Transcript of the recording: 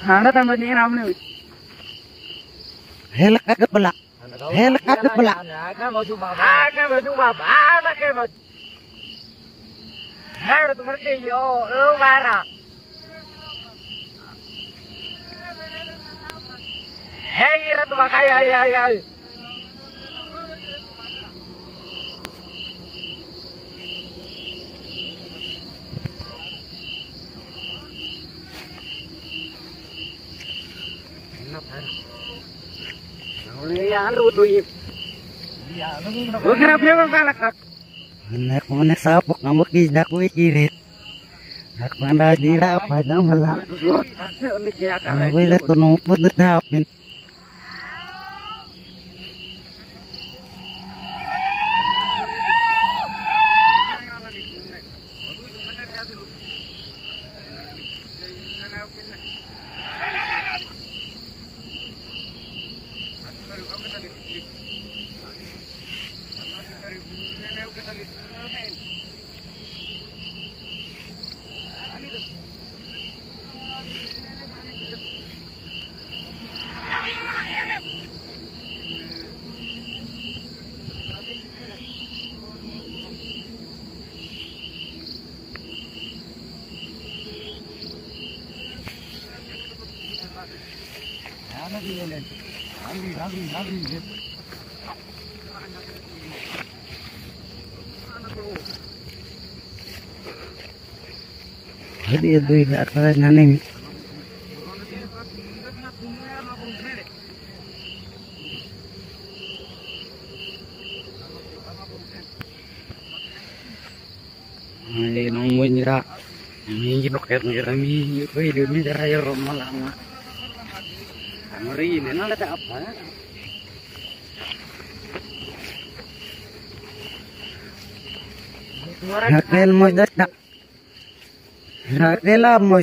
Anda tambah ni ramai. Helak agak belak. Helak agak belak. Agak mau cuma apa ke mau. Harus tu mesti yo, marah. Hei, ratu makai, ay. Anak mana sapok kamu tidak kuikirit. Aku anda tidak apa dah malah. Aku bila tunumput tetapin. Jadi itu akan naning. Ay, nung mo nira. May ginukir nira mi. Pwede mi nira yung malama. Amarin, nalata apa? Rakel mo data. Rakel mo.